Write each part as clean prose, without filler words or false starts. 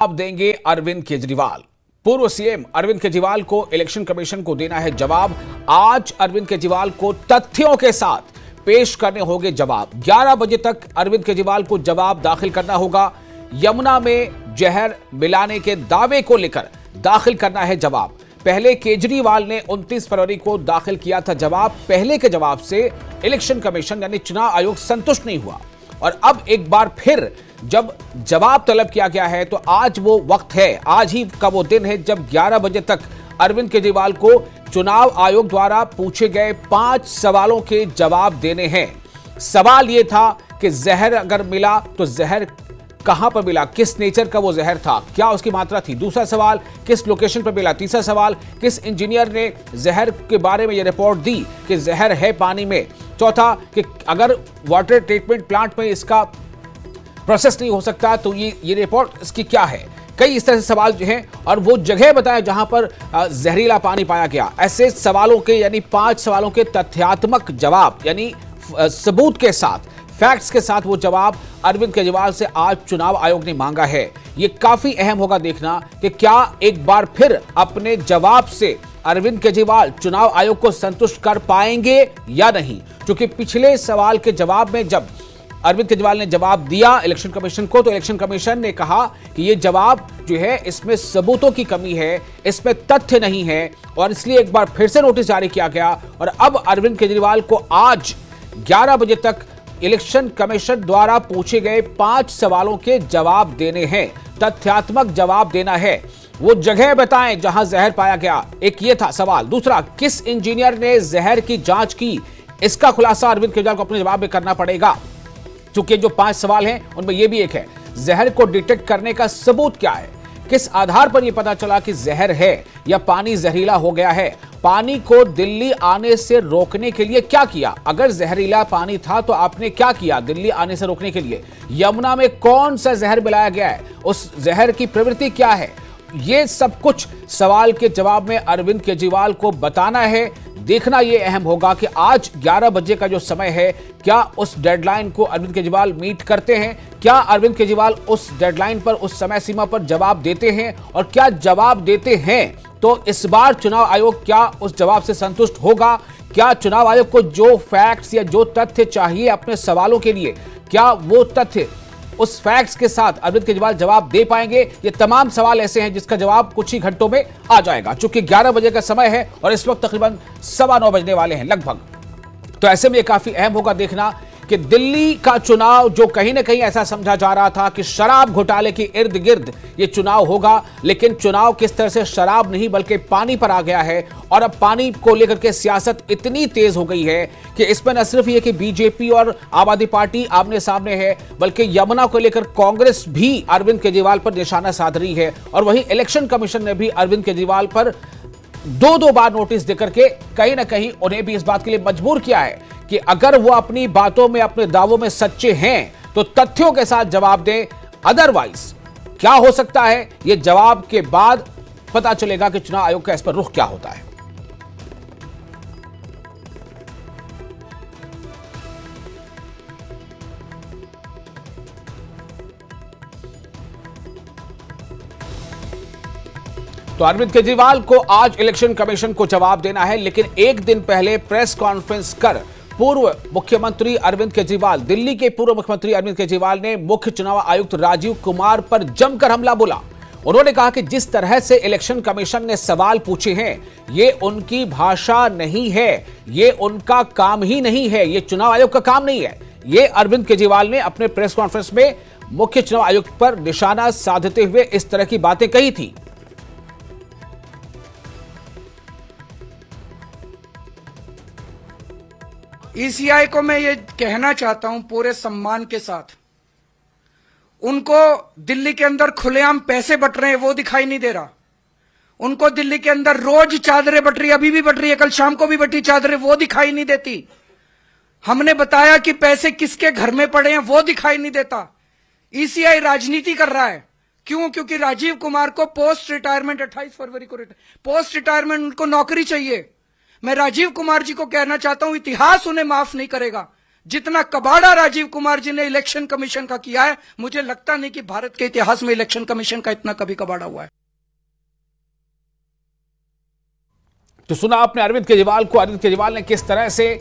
अब देंगे अरविंद केजरीवाल। पूर्व सीएम अरविंद केजरीवाल को इलेक्शन कमीशन को देना है जवाब। आज अरविंद केजरीवाल को तथ्यों के साथ पेश करने होंगे जवाब। 11 बजे तक अरविंद केजरीवाल को जवाब दाखिल करना होगा। यमुना में जहर मिलाने के दावे को लेकर दाखिल करना है जवाब। पहले केजरीवाल ने 29 फरवरी को दाखिल किया था जवाब। पहले के जवाब से इलेक्शन कमीशन यानी चुनाव आयोग संतुष्ट नहीं हुआ और अब एक बार फिर जब जवाब तलब किया गया है तो आज वो वक्त है, आज ही का वो दिन है जब 11 बजे तक अरविंद केजरीवाल को चुनाव आयोग द्वारा पूछे गए 5 सवालों के जवाब देने हैं। सवाल ये था कि जहर अगर मिला तो जहर कहां पर मिला, किस नेचर का वो जहर था, क्या उसकी मात्रा थी। दूसरा सवाल, किस लोकेशन पर मिला। तीसरा सवाल, किस इंजीनियर ने जहर के बारे में ये रिपोर्ट दी कि जहर है पानी में। चौथा, कि अगर वाटर ट्रीटमेंट प्लांट में इसका प्रोसेस नहीं हो सकता तो ये रिपोर्ट इसकी क्या है। कई इस तरह से सवाल जो हैं और वो जगह बताया जहां पर जहरीला पानी पाया गया। ऐसे सवालों के यानी 5 सवालों के तथ्यात्मक जवाब यानी सबूत के साथ, फैक्ट्स के साथ वो जवाब अरविंद केजरीवाल से आज चुनाव आयोग ने मांगा है। ये काफी अहम होगा देखना कि क्या एक बार फिर अपने जवाब से अरविंद केजरीवाल चुनाव आयोग को संतुष्ट कर पाएंगे या नहीं। क्योंकि पिछले सवाल के जवाब में जब अरविंद केजरीवाल ने जवाब दिया इलेक्शन कमीशन को तो इलेक्शन कमीशन ने कहा कि ये जवाब जो है इसमें सबूतों की कमी है, इसमें तथ्य नहीं है और इसलिए एक बार फिर से नोटिस जारी किया गया। और अब अरविंद केजरीवाल को आज 11 बजे तक इलेक्शन कमीशन द्वारा पूछे गए 5 सवालों के जवाब देने हैं, तथ्यात्मक जवाब देना है। वो जगह बताएं जहां जहर पाया गया, एक ये था सवाल। दूसरा, किस इंजीनियर ने जहर की जांच की, इसका खुलासा अरविंद केजरीवाल को अपने जवाब में करना पड़ेगा। चूंकि जो 5 सवाल हैं उनमें यह भी एक है, जहर को डिटेक्ट करने का सबूत क्या है, किस आधार पर यह पता चला कि जहर है या पानी जहरीला हो गया है। पानी को दिल्ली आने से रोकने के लिए क्या किया, अगर जहरीला पानी था तो आपने क्या किया दिल्ली आने से रोकने के लिए। यमुना में कौन सा जहर मिलाया गया है, उस जहर की प्रवृत्ति क्या है। ये सब कुछ सवाल के जवाब में अरविंद केजरीवाल को बताना है। देखना यह अहम होगा कि आज 11 बजे का जो समय है, क्या उस डेडलाइन को अरविंद केजरीवाल मीट करते हैं, क्या अरविंद केजरीवाल उस डेडलाइन पर, उस समय सीमा पर जवाब देते हैं और क्या जवाब देते हैं तो इस बार चुनाव आयोग क्या उस जवाब से संतुष्ट होगा। क्या चुनाव आयोग को जो फैक्ट्स या जो तथ्य चाहिए अपने सवालों के लिए, क्या वो तथ्य उस फैक्ट्स के साथ अरविंद केजरीवाल जवाब दे पाएंगे। ये तमाम सवाल ऐसे हैं जिसका जवाब कुछ ही घंटों में आ जाएगा। चूंकि 11 बजे का समय है और इस वक्त तकरीबन 9:15 बजने वाले हैं लगभग, तो ऐसे में ये काफी अहम होगा देखना कि दिल्ली का चुनाव जो कहीं ना कहीं ऐसा समझा जा रहा था कि शराब घोटाले के इर्द गिर्द ये चुनाव होगा, लेकिन चुनाव किस तरह से शराब नहीं बल्कि पानी पर आ गया है। और अब पानी को लेकर के सियासत इतनी तेज हो गई है कि इसमें न सिर्फ ये कि बीजेपी और आम आदमी पार्टी आमने सामने है, बल्कि यमुना को लेकर कांग्रेस भी अरविंद केजरीवाल पर निशाना साध रही है। और वहीं इलेक्शन कमीशन ने भी अरविंद केजरीवाल पर 2 बार नोटिस देकर के कहीं ना कहीं उन्हें भी इस बात के लिए मजबूर किया है कि अगर वो अपनी बातों में, अपने दावों में सच्चे हैं तो तथ्यों के साथ जवाब दें, अदरवाइज क्या हो सकता है ये जवाब के बाद पता चलेगा कि चुनाव आयोग का इस पर रुख क्या होता है। तो अरविंद केजरीवाल को आज इलेक्शन कमीशन को जवाब देना है, लेकिन एक दिन पहले प्रेस कॉन्फ्रेंस कर पूर्व मुख्यमंत्री अरविंद केजरीवाल, दिल्ली के पूर्व मुख्यमंत्री अरविंद केजरीवाल ने मुख्य चुनाव आयुक्त राजीव कुमार पर जमकर हमला बोला। उन्होंने कहा कि जिस तरह से इलेक्शन कमीशन ने सवाल पूछे हैं ये उनकी भाषा नहीं है, ये उनका काम ही नहीं है, ये चुनाव आयोग का काम नहीं है। ये अरविंद केजरीवाल ने अपने प्रेस कॉन्फ्रेंस में मुख्य चुनाव आयुक्त पर निशाना साधते हुए इस तरह की बातें कही थी। ईसीआई को मैं ये कहना चाहता हूं पूरे सम्मान के साथ, उनको दिल्ली के अंदर खुलेआम पैसे बट रहे हैं वो दिखाई नहीं दे रहा। उनको दिल्ली के अंदर रोज चादरें बट रही, अभी भी बट रही है, कल शाम को भी बटी चादरें, वो दिखाई नहीं देती। हमने बताया कि पैसे किसके घर में पड़े हैं वो दिखाई नहीं देता। ईसीआई राजनीति कर रहा है। क्यों? क्योंकि राजीव कुमार को पोस्ट रिटायरमेंट 28 फरवरी को पोस्ट रिटायरमेंट उनको नौकरी चाहिए। मैं राजीव कुमार जी को कहना चाहता हूं इतिहास उन्हें माफ नहीं करेगा। जितना कबाड़ा राजीव कुमार जी ने इलेक्शन कमीशन का किया है, मुझे लगता नहीं कि भारत के इतिहास में इलेक्शन कमीशन का इतना कभी कबाड़ा हुआ है। तो सुना आपने अरविंद केजरीवाल को। अरविंद केजरीवाल ने किस तरह से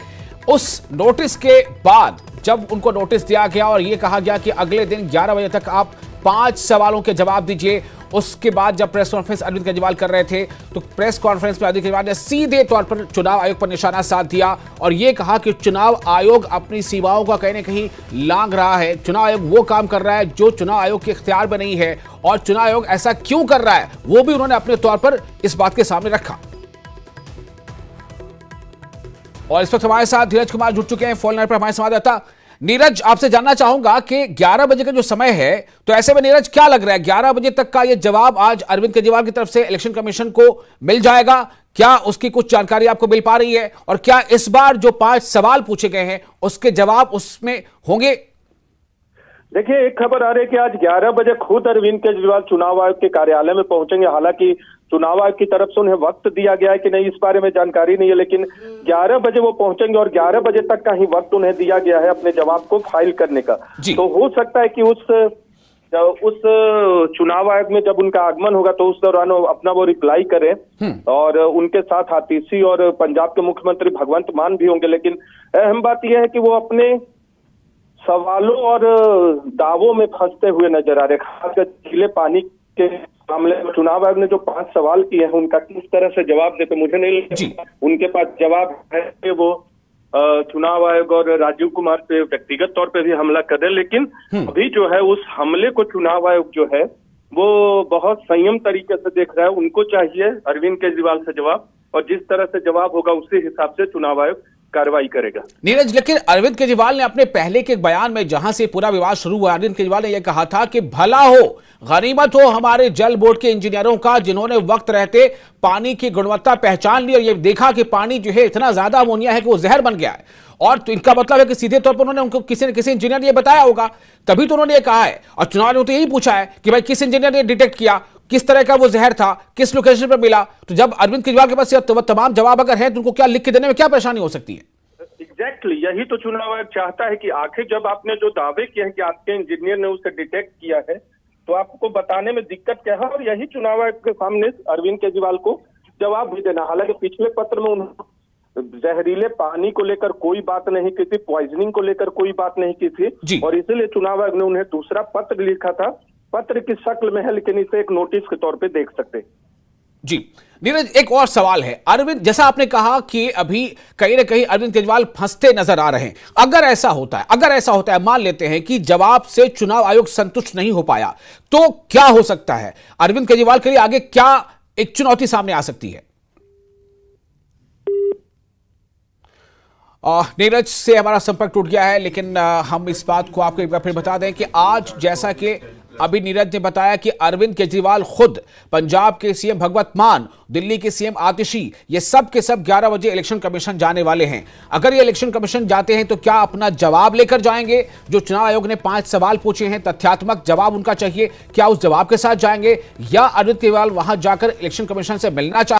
उस नोटिस के बाद, जब उनको नोटिस दिया गया और यह कहा गया कि अगले दिन 11 बजे तक आप 5 सवालों के जवाब दीजिए, उसके बाद जब प्रेस कॉन्फ्रेंस अरविंद केजरीवाल कर रहे थे तो प्रेस कॉन्फ्रेंस में अरविंद केजरीवाल ने सीधे तौर पर चुनाव आयोग पर निशाना साध दिया और यह कहा कि चुनाव आयोग अपनी सीमाओं का कहीं ना कहीं लांघ रहा है। चुनाव आयोग वो काम कर रहा है जो चुनाव आयोग के इख्तियार में नहीं है, और चुनाव आयोग ऐसा क्यों कर रहा है वो भी उन्होंने अपने तौर पर इस बात के सामने रखा। और इस वक्त हमारे साथ धीरज कुमार जुड़ चुके हैं फोन लाइन पर, हमारे संवाददाता। नीरज, आपसे जानना चाहूंगा कि 11 बजे का जो समय है, तो ऐसे में नीरज क्या लग रहा है 11 बजे तक का ये जवाब आज अरविंद केजरीवाल की तरफ से इलेक्शन कमीशन को मिल जाएगा? क्या उसकी कुछ जानकारी आपको मिल पा रही है, और क्या इस बार जो 5 सवाल पूछे गए हैं उसके जवाब उसमें होंगे? देखिए, एक खबर आ रही है कि आज 11 बजे खुद अरविंद केजरीवाल चुनाव आयोग के कार्यालय में पहुंचेंगे। हालांकि चुनाव आयोग की तरफ से उन्हें वक्त दिया गया है कि नहीं, इस बारे में जानकारी नहीं है, लेकिन 11 बजे वो पहुंचेंगे और 11 बजे तक का ही वक्त उन्हें दिया गया है अपने जवाब को फाइल करने का। तो हो सकता है कि उस चुनाव आयोग में जब उनका आगमन होगा तो उस दौरान अपना वो रिप्लाई करें, और उनके साथ आतिशी और पंजाब के मुख्यमंत्री भगवंत मान भी होंगे। लेकिन अहम बात यह है कि वो अपने सवालों और दावों में फंसते हुए नजर आ रहे, खासकर गीले पानी के मामले में। चुनाव आयोग ने जो 5 सवाल किए हैं उनका किस तरह से जवाब देते मुझे नहीं लगता उनके पास जवाब है कि वो चुनाव आयोग और राजीव कुमार पे व्यक्तिगत तौर पे भी हमला कर रहे। लेकिन अभी जो है उस हमले को चुनाव आयोग जो है वो बहुत संयम तरीके से देख रहा है। उनको चाहिए अरविंद केजरीवाल से जवाब, और जिस तरह से जवाब होगा उसी हिसाब से चुनाव आयोग कार्रवाई करेगा। नीरज, लेकिन अरविंद केजरीवाल ने अपने पहले के एक बयान में, जहां से पूरा विवाद शुरू हुआ, अरविंद केजरीवाल ने यह कहा था कि भला हो, गनीमत हो हमारे जल बोर्ड के इंजीनियरों का, जिन्होंने वक्त रहते पानी की गुणवत्ता पहचान ली और ये देखा कि पानी जो है इतना ज्यादा अमोनिया है कि वो जहर बन गया है। और तो इनका मतलब है कि सीधे तौर पर उन्होंने उनको किसी न किसी इंजीनियर ने ये बताया होगा, तभी तो उन्होंने ये कहा है। और चुनाव ने तो यही पूछा है कि भाई किस इंजीनियर ने डिटेक्ट किया, किस तरह का वो जहर था, किस लोकेशन पर मिला। तो जब अरविंद केजरीवाल के पास तमाम जवाब अगर है तो उनको क्या लिख के देने में क्या परेशानी हो सकती है? एग्जैक्टली यही तो चुनाव आयोग चाहता है कि आखिर जब आपने जो दावे किए हैं कि आपके इंजीनियर ने उसे डिटेक्ट किया है तो आपको बताने में दिक्कत क्या है, और यही चुनाव आयोग के सामने अरविंद केजरीवाल को जवाब भी देना। हालांकि पिछले पत्र में उन्होंने जहरीले पानी को लेकर कोई बात नहीं की थी, पॉइजनिंग को लेकर कोई बात नहीं की थी, और इसीलिए चुनाव आयोग ने उन्हें दूसरा पत्र लिखा था। पत्र की शक्ल में है, लेकिन इसे एक नोटिस के तौर पे देख सकते। जी नीरज, एक और सवाल है। अरविंद, जैसा आपने कहा कि अभी कहीं ना कहीं अरविंद केजरीवाल फंसते नजर आ रहे हैं। अगर ऐसा होता है, मान लेते हैं कि जवाब से चुनाव आयोग संतुष्ट नहीं हो पाया, तो क्या हो सकता है? अरविंद केजरीवाल के लिए आगे क्या एक चुनौती सामने आ सकती है? नीरज से हमारा संपर्क टूट गया है, लेकिन हम इस बात को आपको एक बार फिर बता दें कि आज, जैसा कि अभी नीरज ने बताया कि अरविंद केजरीवाल खुद, पंजाब के सीएम भगवंत मान, दिल्ली के सीएम आतिशी, ये सब के सब 11 बजे इलेक्शन कमीशन जाने वाले हैं। अगर ये इलेक्शन कमीशन जाते हैं तो क्या अपना जवाब लेकर जाएंगे? जो चुनाव आयोग ने 5 सवाल पूछे हैं, तथ्यात्मक जवाब उनका चाहिए, क्या उस जवाब के साथ जाएंगे, या अरविंद केजरीवाल वहां जाकर इलेक्शन कमीशन से मिलना चाहते